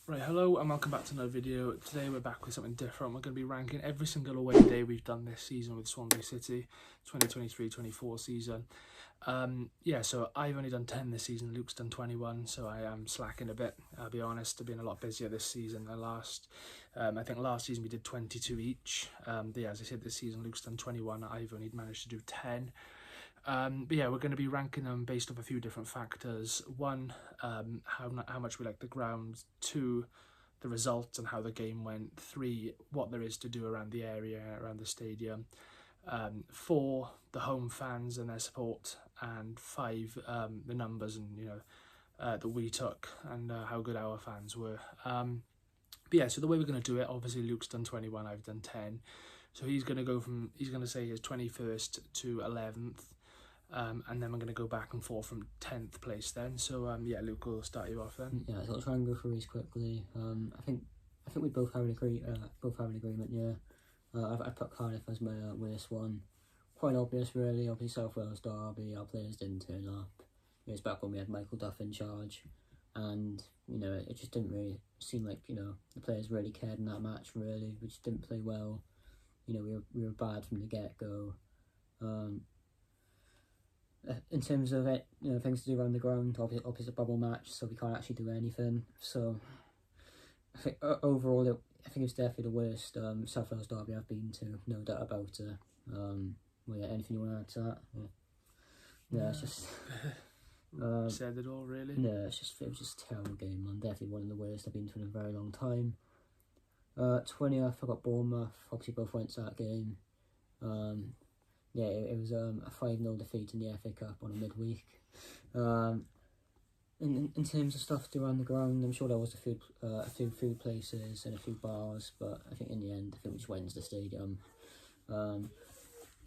Right, hello and welcome back to another video. Today we're back with something different. We're going to be ranking every single away day we've done this season with Swansea City, 2023-24 season. So I've only done 10 this season, Luke's done 21, so I am slacking a bit, I'll be honest. I've been a lot busier this season than last. I think last season we did 22 each. As I said, this season Luke's done 21, I've only managed to do 10. We're going to be ranking them based off a few different factors. One, how much we like the ground. Two, the results and how the game went. Three, what there is to do around the area, around the stadium. Four, the home fans and their support. And five, the numbers and that we took and how good our fans were. So the way we're going to do it, obviously Luke's done 21, I've done 10. So he's going to say his 21st to 11th. And then we're going to go back and forth from 10th place then. So, Luke, will start you off then. Yeah, so I'll try and go through these quickly. I think we both have an agreement, yeah. I put Cardiff as my worst one. Quite obvious, really. Obviously, South Wales derby, our players didn't turn up. It was back when we had Michael Duff in charge. And, it just didn't really seem like, the players really cared in that match, really. We just didn't play well. We were bad from the get-go. In terms of it, things to do around the ground, obviously a bubble match, so we can't actually do anything. So, I think overall, I think it's definitely the worst South Wales derby I've been to, no doubt about it. Anything you want to add to that? Yeah, it's just... said it all, really. No, it was just a terrible game, man. Definitely one of the worst I've been to in a very long time. 20th, I got Bournemouth. Obviously, both went to that game. It was a 5-0 defeat in the FA Cup on a midweek. In terms of stuff to do around the ground, I'm sure there was a few food places and a few bars, but I think in the end, I think we just went to the stadium.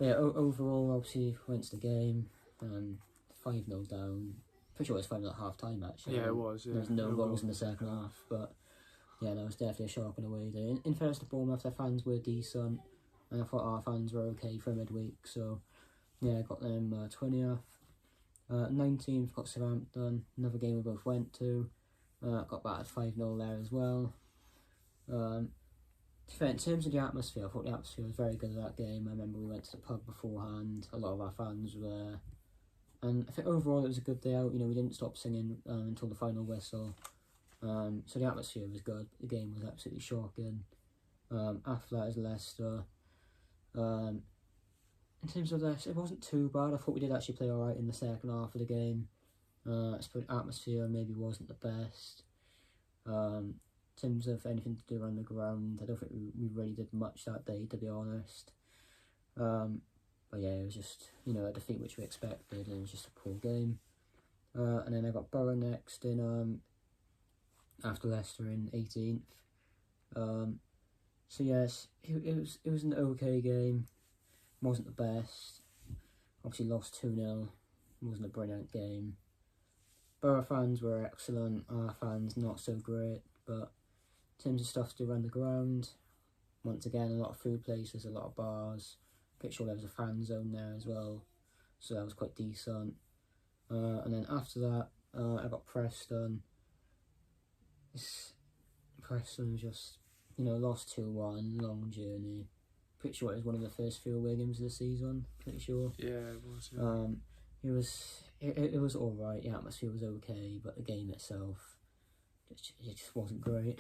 Overall, obviously, went to the game, 5-0 down. Pretty sure it was 5-0 at half-time, actually. Yeah, it was. Yeah. There was no goals in the second half, but yeah, that was definitely a shock in a way. In fairness to Bournemouth, their fans were decent. And I thought our fans were okay for midweek, so yeah, I got them 20th. 19th, got Southampton, another game we both went to. Got battered 5-0 there as well. In terms of the atmosphere, I thought the atmosphere was very good at that game. I remember we went to the pub beforehand, a lot of our fans were there. And I think overall it was a good day out. We didn't stop singing until the final whistle. So the atmosphere was good. The game was absolutely shocking. After that is Leicester. In terms of this, it wasn't too bad. I thought we did actually play alright in the second half of the game. I suppose atmosphere maybe wasn't the best. In terms of anything to do around the ground, I don't think we really did much that day, to be honest. It was just, a defeat which we expected, and it was just a poor game. And then I got Borough next in after Leicester in 18th. So yes, it was an okay game. Wasn't the best. Obviously lost 2-0. Wasn't a brilliant game. Borough fans were excellent. Our fans not so great. But in terms of stuff to do around the ground, once again a lot of food places, a lot of bars. Pretty sure there was a fan zone there as well, so that was quite decent. And then after that, I got Preston. Preston just, lost 2-1, long journey. Pretty sure it was one of the first few away games of the season, pretty sure. Yeah, it was. Yeah. It was alright, the atmosphere was okay, but the game itself, it just wasn't great.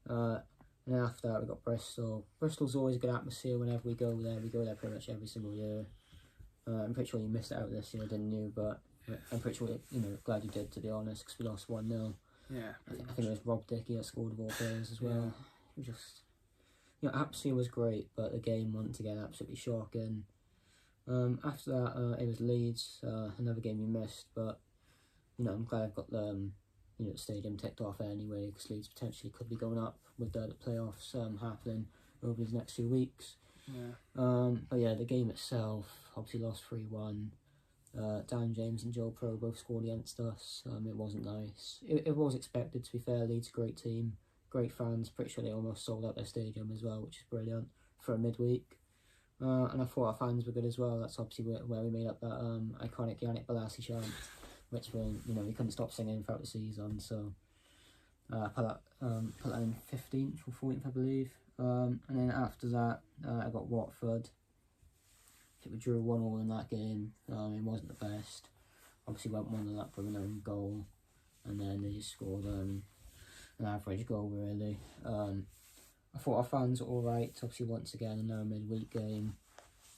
And then after that we got Bristol. Bristol's always a good atmosphere whenever we go there. We go there pretty much every single year. I'm pretty sure you missed out this year, didn't you? But I'm pretty sure, glad you did, to be honest, because we lost 1-0. Yeah, I think it was Rob Dickey that scored of all players as well. Yeah. Just, atmosphere was great, but the game, once again, absolutely shocking. After that, it was Leeds, another game we missed, but, I'm glad I've got the stadium ticked off anyway, because Leeds potentially could be going up with the playoffs happening over these next few weeks. Yeah. The game itself, obviously lost 3-1. Dan James and Joe Pro both scored against us. It wasn't nice. It was expected, to be fair. Leeds, great team, great fans. Pretty sure they almost sold out their stadium as well, which is brilliant for a midweek. And I thought our fans were good as well. That's obviously where we made up that iconic Yannick Bolasie chant, which we couldn't stop singing throughout the season. So I put put that in 15th or 14th, I believe. And then after that, I got Watford. I think we drew 1-1 in that game. It wasn't the best. Obviously went 1-0 up from an own goal, and then they just scored an average goal, really. I thought our fans were alright. Obviously, once again, another midweek game.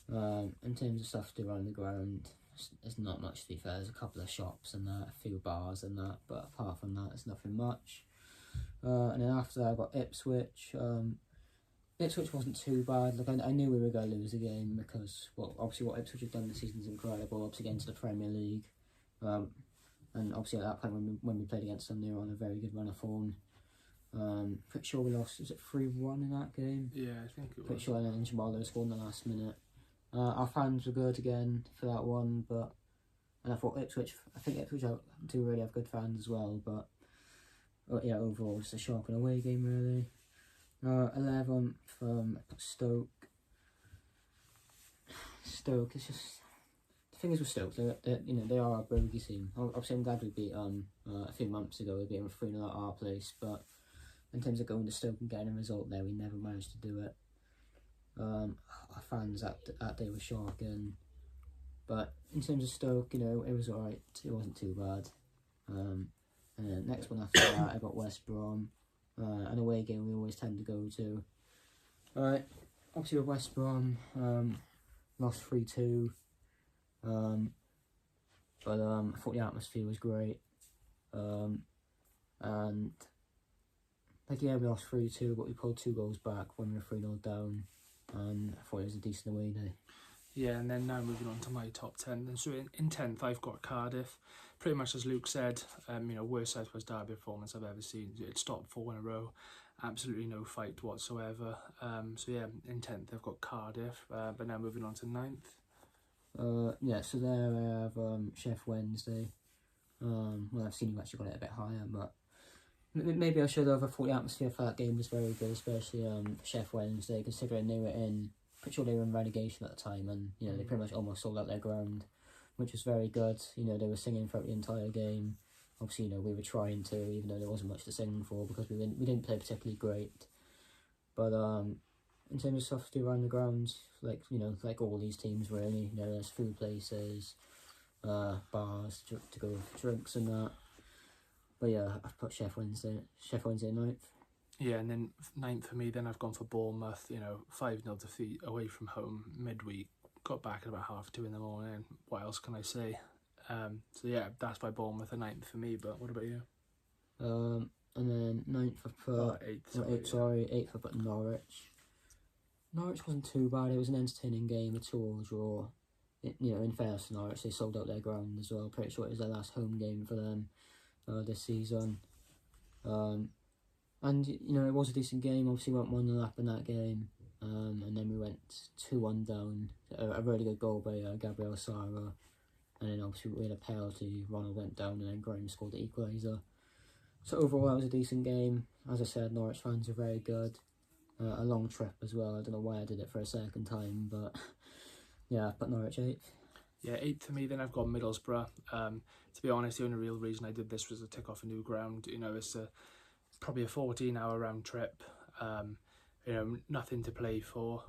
In terms of stuff to do around the ground, there's not much, to be fair. There's a couple of shops and that, a few bars and that, but apart from that, there's nothing much. And then after that, I got Ipswich. Ipswich wasn't too bad. Like, I knew we were going to lose a game because, well, obviously what Ipswich have done this season is incredible. Obviously getting to the Premier League. And obviously at that point when we played against them, they were on a very good run of form. Pretty sure we lost, was it 3-1 in that game? Yeah, I think it was. Pretty sure, and then Jamal scored in the last minute. Our fans were good again for that one, and I think Ipswich do really have good fans as well, but yeah, overall it's a shocking away game, really. 11th, Stoke. Stoke, it's just, the thing is with Stoke, they are a bogey team. Obviously I'm glad we beat a few months ago, we beat them 3-0 at our place, but in terms of going to Stoke and getting a result there, we never managed to do it. Our fans that day were shocking, but in terms of Stoke, it was alright. It wasn't too bad. And then next one after that, I got West Brom, an away game we always tend to go to. Obviously with West Brom, lost 3-2. But I thought the atmosphere was great. And like, yeah, we lost 3-2, but we pulled 2 goals back when we were 3-0 down. And I thought it was a decent away day. Yeah, and then now moving on to my top 10. And so in 10th, I've got Cardiff. Pretty much as Luke said, worst South West Derby performance I've ever seen. It stopped 4 in a row. Absolutely no fight whatsoever. So yeah, in 10th, I've got Cardiff. But now moving on to 9th. Yeah, so there I have Chef Wednesday. Well, I've seen you actually got it a bit higher, but maybe I should have. I thought the atmosphere for that game was very good, especially Chef Wednesday, considering they were pretty sure they were in relegation at the time, and they pretty much almost sold out their ground, which was very good. They were singing throughout the entire game. Obviously, we were trying to, even though there wasn't much to sing for because we didn't play particularly great. But in terms of stuff to do around the ground, like all these teams really, there's food places, bars to go with drinks and that. But yeah, I've put Chef Wednesday 9th. Yeah, and then 9th for me, then I've gone for Bournemouth, 5-0 defeat away from home midweek. Got back at about 2:30 in the morning. What else can I say? So yeah, that's by Bournemouth, a 9th for me, but what about you? And then 9th I put... 8th I put Norwich. Norwich wasn't too bad, it was an entertaining game, a 2-2 draw. In fairness to Norwich, they sold out their ground as well. Pretty sure it was their last home game for them this season. And it was a decent game. Obviously went 1-0 up in that game, and then we went 2-1 down. A really good goal by Gabriel Sara, and then obviously we had a penalty. Ronald went down, and then Graham scored the equaliser. So overall, that was a decent game. As I said, Norwich fans are very good. A long trip as well. I don't know why I did it for a second time, but yeah, I put Norwich 8th. Yeah, 8th for me, then I've got Middlesbrough. To be honest, the only real reason I did this was to tick off a new ground. It's probably a 14-hour round trip. Nothing to play for.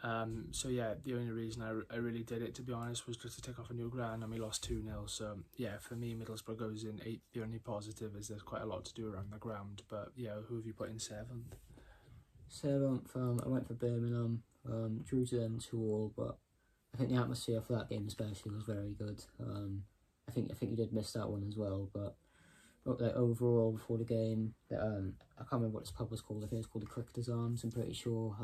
So yeah, the only reason I really did it, to be honest, was just to tick off a new ground, and we lost 2-0. So yeah, for me, Middlesbrough goes in 8th. The only positive is there's quite a lot to do around the ground. But yeah, who have you put in 7th? 7th, I went for Birmingham. Drew to them 2-2, but I think the atmosphere for that game especially was very good. I think you did miss that one as well, but like overall before the game, I can't remember what this pub was called. I think it was called the Cricketers Arms. I'm pretty sure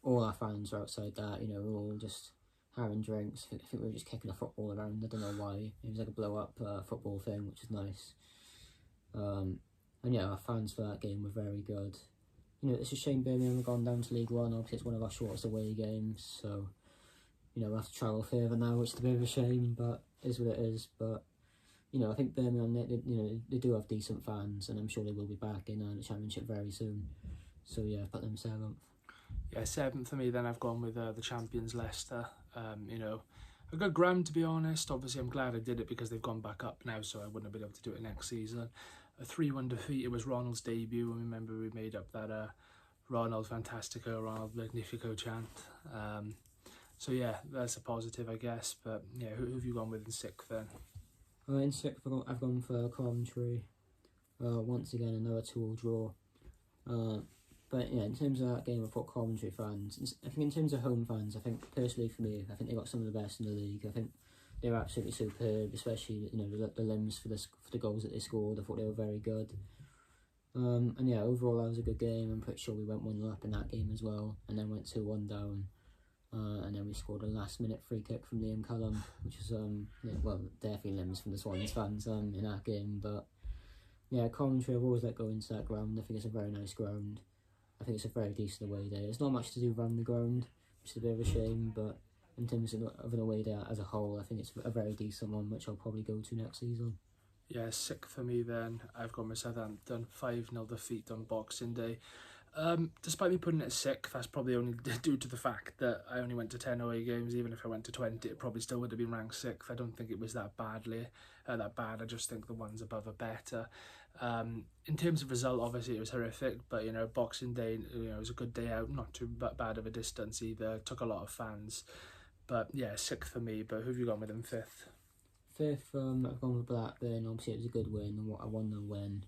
all our fans were outside that. We were all just having drinks. I think we were just kicking a football around. I don't know why. It was like a blow up football thing, which is nice. And yeah, our fans for that game were very good. It's a shame Birmingham have gone down to League One. Obviously, it's one of our shortest away games, so we'll have to travel further now, which is a bit of a shame, but it is what it is. But I think Birmingham, they do have decent fans, and I'm sure they will be back in the Championship very soon. So yeah, I've put them 7th. Yeah, 7th for me, then I've gone with the champions Leicester. A good ground, to be honest. Obviously, I'm glad I did it because they've gone back up now, so I wouldn't have been able to do it next season. a 3-1 defeat. It was Ronald's debut, and remember we made up that Ronald Fantastico, Ronald Magnifico chant. So yeah, that's a positive, I guess. But yeah, who have you gone with in 6th then? In 6th, I've gone for Coventry. Once again, another 2-2 draw. But yeah, in terms of that game, I thought Coventry fans, I think in terms of home fans, I think personally for me, I think they got some of the best in the league. I think they were absolutely superb, especially, you know, the limbs for the goals that they scored. I thought they were very good. And yeah, overall that was a good game. I'm pretty sure we went 1-0 up in that game as well, and then went 2-1 down. And then we scored a last-minute free kick from Liam Cullum, which is yeah, well, definitely limbs from the Swans fans in that game. But yeah, Coventry, I've always let go into that ground. I think it's a very nice ground. I think it's a very decent away day. There's not much to do around the ground, which is a bit of a shame, but in terms of an away day as a whole, I think it's a very decent one, which I'll probably go to next season. Yeah, 6th for me then. I've gone with Southampton, 5-0 defeat on Boxing Day. Despite me putting it at 6th, that's probably only due to the fact that I only went to 10 away games. Even if I went to 20, it probably still would have been ranked 6th. I don't think it was that bad. I just think the ones above are better. In terms of result, obviously it was horrific, but you know, Boxing Day, you know, it was a good day out, not too bad of a distance either. Took a lot of fans, but yeah, 6th for me. But who have you gone with in 5th? 5th, I've gone with Blackburn. Obviously it was a good win, and a 1-0 win.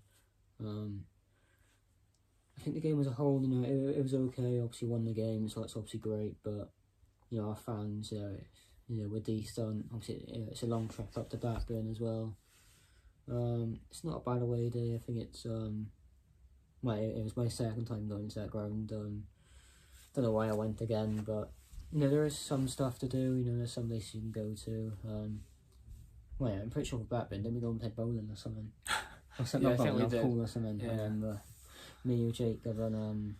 I think the game as a whole, you know, it was okay. Obviously won the game, so that's obviously great. But you know, our fans, you know, were decent. Obviously, it's a long trip up to Blackburn as well. It's not a bad away day. I think it's well, it was my 2nd time going to that ground. Don't know why I went again, but you know, there is some stuff to do. You know, there's some places you can go to. Well, yeah, I'm pretty sure with Blackburn, didn't we go and play bowling or something? Or something, Yeah, I think we did. Pool or something. Yeah. I remember. Me or Jacob, and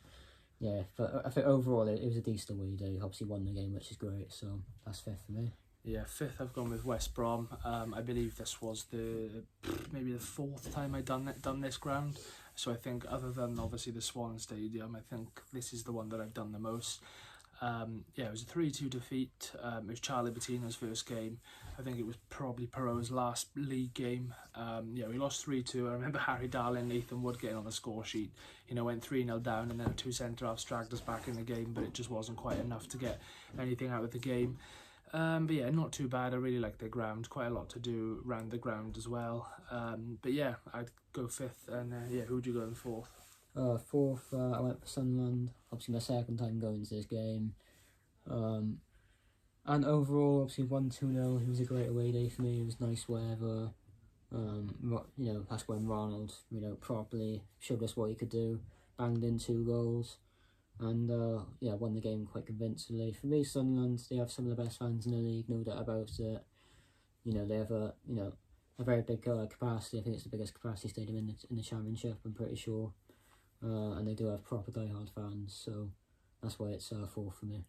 yeah, but I think overall it was a decent away day. Obviously won the game, which is great, so that's 5th for me. Yeah, 5th I've gone with West Brom. I believe this was maybe the 4th time I'd done this ground. So I think other than obviously the Swan Stadium, I think this is the one that I've done the most. Yeah, it was a 3-2 defeat. It was Charlie Bettino's first game. I think it was probably Perot's last league game. Yeah, we lost 3-2. I remember Harry Darley and Nathan Wood getting on the score sheet. You know, went 3-0 down, and then 2 centre-halves dragged us back in the game, but it just wasn't quite enough to get anything out of the game. But yeah, not too bad. I really like the ground. Quite a lot to do around the ground as well. But yeah, I'd go 5th, and yeah, who'd you go in 4th? 4th, I went for Sunderland. Obviously my 2nd time going to this game. And overall, obviously 1-2-0. It was a great away day for me. It was nice weather. You know, that's when Ronald, you know, properly showed us what he could do. Banged in 2 goals. And yeah, won the game quite convincingly. For me, Sunderland, they have some of the best fans in the league, no doubt about it. You know, they have a very big capacity. I think it's the biggest capacity stadium in the Championship, I'm pretty sure. And they do have proper die-hard fans, so that's why it's 4th for me.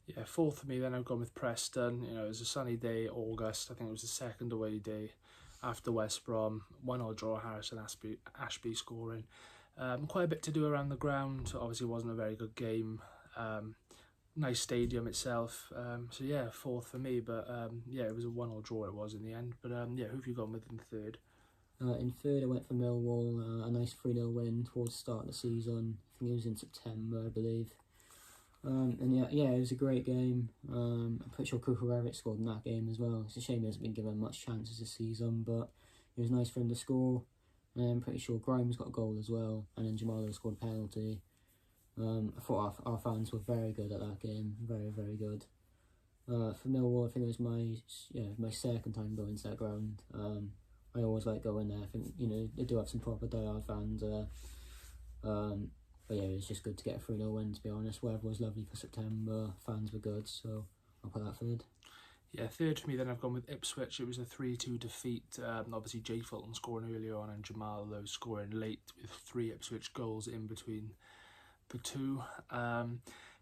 Yeah, 4th for me. Then I've gone with Preston. You know, it was a sunny day, August. I think it was the 2nd away day after West Brom. 1-1 draw. Harrison Ashby scoring. Quite a bit to do around the ground. Obviously, it wasn't a very good game. Nice stadium itself. So yeah, 4th for me. But yeah, it was a 1-1 draw. It was in the end. But yeah, who have you gone with in 3rd? In 3rd, I went for Millwall. A nice 3-0 win towards the start of the season. I think it was in September, I believe. And yeah, it was a great game. I'm pretty sure Cooper Everett scored in that game as well. It's a shame he hasn't been given much chances this season, but it was nice for him to score. And I'm pretty sure Grimes got a goal as well, and then Jamalo scored a penalty. I thought our fans were very good at that game, very, very good. For Millwall, I think it was my 2nd time going to that ground. I always like going there. I think, you know, they do have some proper die-hard fans. But yeah, it was just good to get a 3-0 win, to be honest. Weather was lovely for September, fans were good, so I'll put that 3rd. Yeah, 3rd for me, then I've gone with Ipswich. It was a 3-2 defeat. Obviously, Jay Fulton scoring earlier on and Jamal Lowe scoring late with 3 Ipswich goals in between the 2.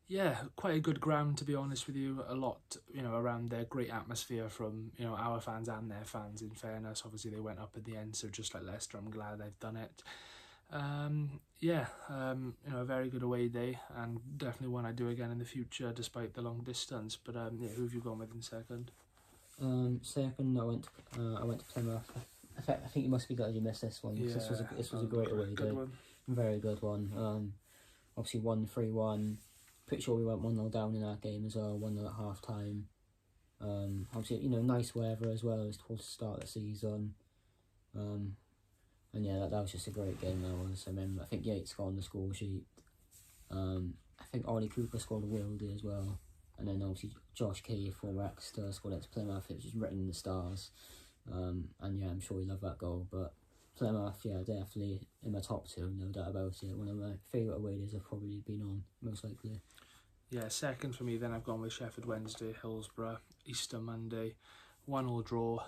Yeah, quite a good ground, to be honest with you. A lot, you know, around there. Great atmosphere from, you know, our fans and their fans, in fairness. Obviously, they went up at the end, so just like Leicester, I'm glad they've done it. Yeah, you know, a very good away day, and definitely one I do again in the future, despite the long distance. But yeah, who have you gone with in 2nd? 2nd, I went to Plymouth. I think you must be glad you missed this one, because this was a great away day. One. Very good one. Obviously 1-3-1. Pretty sure we went 1-0 down in that game as well, 1-0 at half time. Obviously, you know, nice weather as well as towards the start of the season. And yeah, that was just a great game. That was. I think Yates got on the score sheet. I think Ollie Cooper scored a worldie as well. And then obviously Josh Key for Exeter scored it to Plymouth. It was just written in the stars. And yeah, I'm sure you love that goal. But Plymouth, yeah, definitely in my top two, no doubt about it. One of my favourite away days I've probably been on, most likely. Yeah, second for me, then I've gone with Sheffield Wednesday, Hillsborough, Easter Monday, 1-1 draw.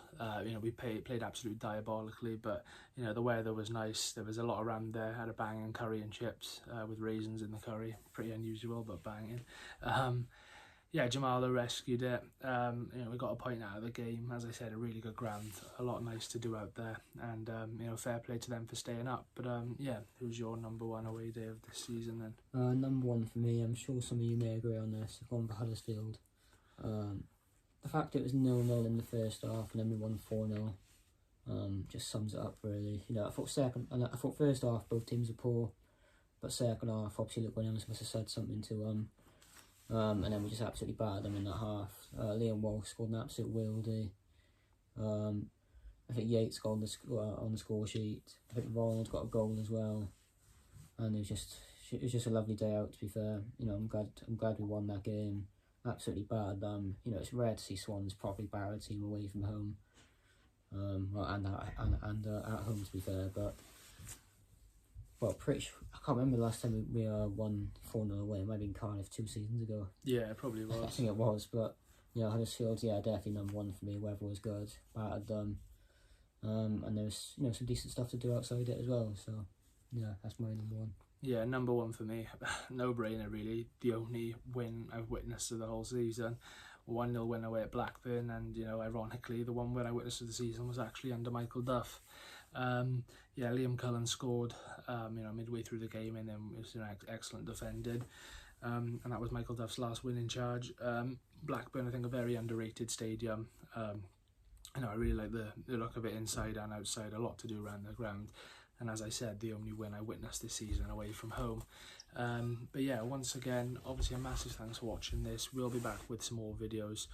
You know, we played absolutely diabolically, but you know, the weather was nice. There was a lot around there. Had a banging curry and chips with raisins in the curry. Pretty unusual, but banging. Yeah, Jamala rescued it. You know, we got a point out of the game. As I said, a really good ground. A lot nice to do out there, and you know, fair play to them for staying up. But yeah, who's your number one away day of this season then? Number one for me, I'm sure some of you may agree on this. I've gone for Huddersfield. The fact it was 0-0 in the first half and then we won 4-0 just sums it up really. You know, I thought first half both teams were poor, but second half obviously Luke Williams must have said something to them. And then we just absolutely battered them in that half. Liam Walsh scored an absolute worldie. I think Yates got on the score sheet. I think Ronald got a goal as well. And it was just a lovely day out, to be fair. You know, I'm glad we won that game. Absolutely battered them. You know, it's rare to see Swans properly batter a team away from home. And at home, to be fair, but pretty sure, I can't remember the last time we won 4-0 away. It might have been Cardiff 2 seasons ago. Yeah, it probably was. I think it was, but you know, Huddersfield, yeah, definitely number one for me. Weather was good, battered them, and there was, you know, some decent stuff to do outside it as well. So yeah, that's my number one. Yeah, number one for me. No brainer really. The only win I've witnessed of the whole season. 1-0 win away at Blackburn, and you know, ironically, the one win I witnessed of the season was actually under Michael Duff. Yeah, Liam Cullen scored, you know, midway through the game, and then it was excellent defended. And that was Michael Duff's last win in charge. Blackburn, I think, a very underrated stadium. You know, I really like the look of it inside and outside. A lot to do around the ground. And as I said, the only win I witnessed this season away from home. But yeah, once again, obviously a massive thanks for watching this. We'll be back with some more videos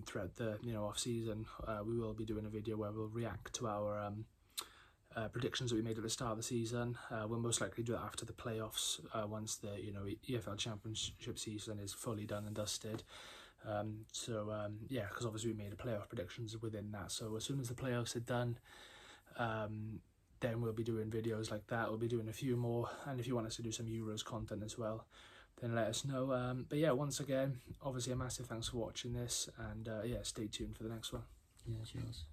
throughout the off season. We will be doing a video where we'll react to our predictions that we made at the start of the season. We'll most likely do that after the playoffs, once the EFL Championship season is fully done and dusted. Yeah, because obviously we made a playoff predictions within that. So as soon as the playoffs are done, then we'll be doing videos like that. We'll be doing a few more, and if you want us to do some Euros content as well, then let us know. But yeah, once again, obviously a massive thanks for watching this, and yeah, stay tuned for the next one. Yeah, cheers.